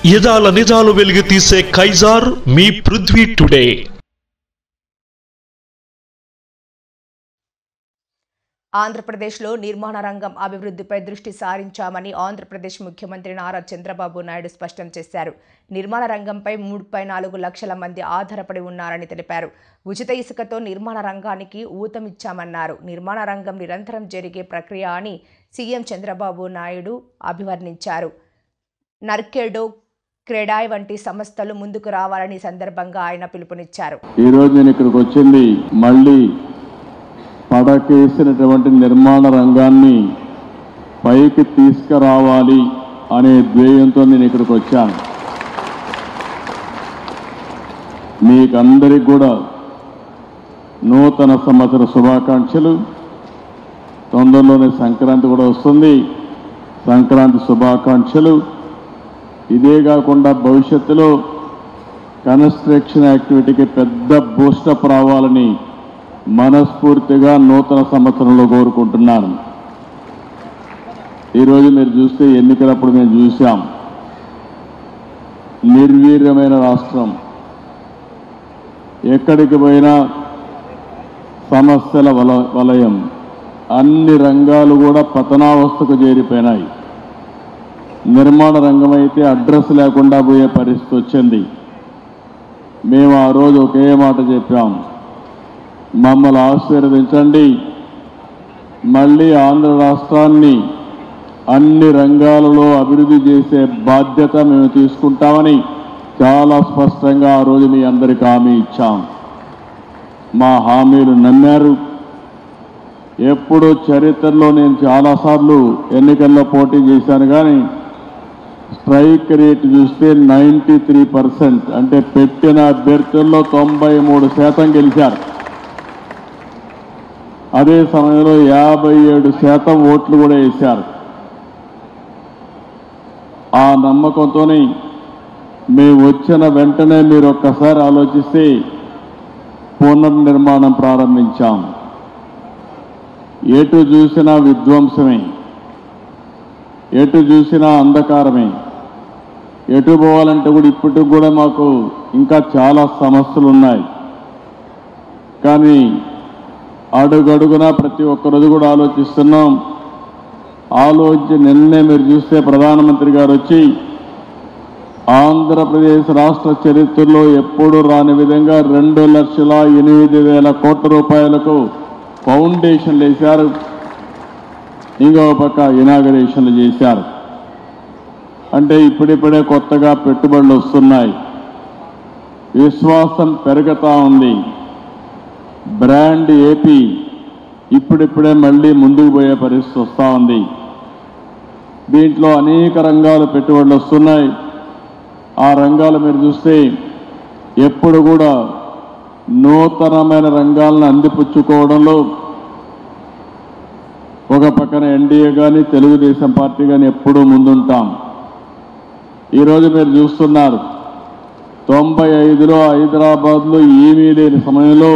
యదాల నిజాలు వెలుగు తీసే కైజార్ మీ పృథ్వీ టుడే. ఆంధ్రప్రదేశ్లో నిర్మాణ రంగం అభివృద్ధిపై దృష్టి సారించామని ఆంధ్రప్రదేశ్ ముఖ్యమంత్రి నారా చంద్రబాబు నాయుడు స్పష్టం చేశారు. నిర్మాణ రంగంపై 3.4 లక్షల మంది ఆధారపడి ఉన్నారని తెలిపారు. ఉచిత ఇసుకతో నిర్మాణ రంగానికి ఊతమిచ్చామన్నారు. నిర్మాణ రంగం నిరంతరం జరిగే ప్రక్రియ అని సీఎం చంద్రబాబు నాయుడు అభివర్ణించారు. నర్కేడో, క్రెడాయ్ వంటి సంస్థలు ముందుకు రావాలని సందర్భంగా ఆయన పిలుపునిచ్చారు. ఈ రోజు నేను ఇక్కడికి వచ్చింది మళ్ళీ పడకేసినటువంటి నిర్మాణ రంగాన్ని పైకి తీసుకురావాలి అనే ధ్యేయంతో నేను ఇక్కడికి వచ్చాను. మీకందరికి కూడా నూతన సంవత్సర శుభాకాంక్షలు. తొందరలోనే సంక్రాంతి కూడా వస్తుంది. సంక్రాంతి శుభాకాంక్షలు. ఇదే కాకుండా భవిష్యత్తులో కన్స్ట్రక్షన్ యాక్టివిటీకి పెద్ద బూస్టప్ రావాలని మనస్ఫూర్తిగా నూతన సంవత్సరంలో కోరుకుంటున్నాను. ఈరోజు మీరు చూస్తే ఎన్నికలప్పుడు మేము చూసాం, నిర్వీర్యమైన రాష్ట్రం, ఎక్కడికి పోయినా సమస్యల వలయం, అన్ని రంగాలు కూడా పతనావస్థకు చేరిపోయినాయి. నిర్మాణ రంగం అయితే అడ్రస్ లేకుండా పోయే పరిస్థితి వచ్చింది. మేము ఆ రోజు ఒకే మాట చెప్పాం, మమ్మల్ని ఆశీర్వదించండి, మళ్ళీ ఆంధ్ర రాష్ట్రాన్ని అన్ని రంగాలలో అభివృద్ధి చేసే బాధ్యత మేము తీసుకుంటామని చాలా స్పష్టంగా ఆ రోజు మీ అందరికీ హామీ ఇచ్చాం. మా హామీలు నమ్మారు. ఎప్పుడూ చరిత్రలో నేను చాలాసార్లు ఎన్నికల్లో పోటీ చేశాను, కానీ స్ట్రైక్ రేట్ చూస్తే 93%, అంటే పెట్టిన అభ్యర్థుల్లో 93% గెలిచారు. అదే సమయంలో 57% ఓట్లు కూడా వేశారు. ఆ నమ్మకంతోనే మేము వచ్చిన వెంటనే మీరు ఒక్కసారి ఆలోచిస్తే పునర్నిర్మాణం ప్రారంభించాం. ఎటు చూసినా విధ్వంసమే, ఎటు చూసినా అంధకారమే. ఎటు పోవాలంటే కూడా ఇప్పటికి కూడా మాకు ఇంకా చాలా సమస్యలు ఉన్నాయి. కానీ అడుగడుగునా ప్రతి ఒక్కరోజు కూడా ఆలోచిస్తున్నాం. ఆలోచించి నిన్నే మీరు చూస్తే ప్రధానమంత్రి గారు వచ్చి ఆంధ్రప్రదేశ్ రాష్ట్ర చరిత్రలో ఎప్పుడూ రాని విధంగా 2,08,000 కోట్ల రూపాయలకు ఫౌండేషన్లు వేశారు. ఇంకో పక్క ఇనాగరేషన్లు చేశారు. అంటే ఇప్పుడిప్పుడే కొత్తగా పెట్టుబడులు వస్తున్నాయి. విశ్వాసం పెరుగుతూ ఉంది. బ్రాండ్ ఏపీ ఇప్పుడిప్పుడే మళ్ళీ ముందుకు పోయే పరిస్థితి వస్తూ ఉంది. దీంట్లో అనేక రంగాలు పెట్టుబడులు వస్తున్నాయి. ఆ రంగాలు మీరు చూస్తే ఎప్పుడు కూడా నూతనమైన రంగాలను అందిపుచ్చుకోవడంలో ఒక పక్కన ఎన్డీఏ కానీ తెలుగుదేశం పార్టీ కానీ ఎప్పుడూ ముందుంటాం. ఈరోజు మీరు చూస్తున్నారు, 95లో హైదరాబాద్లో ఏమీ లేని సమయంలో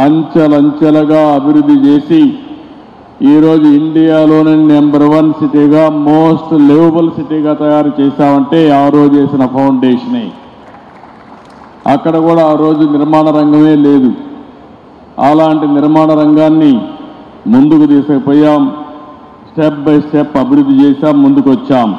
అంచెలంచెలుగా అభివృద్ధి చేసి ఈరోజు ఇండియాలోనే నెంబర్ 1 సిటీగా, మోస్ట్ లివబుల్ సిటీగా తయారు చేశామంటే ఆ రోజు చేసిన ఫౌండేషనే. అక్కడ కూడా ఆ రోజు నిర్మాణ రంగమే లేదు. అలాంటి నిర్మాణ రంగాన్ని ముందుకు తీసుకుపోయాం. స్టెప్ బై స్టెప్ అభివృద్ధి చేశాం, ముందుకు వచ్చాం.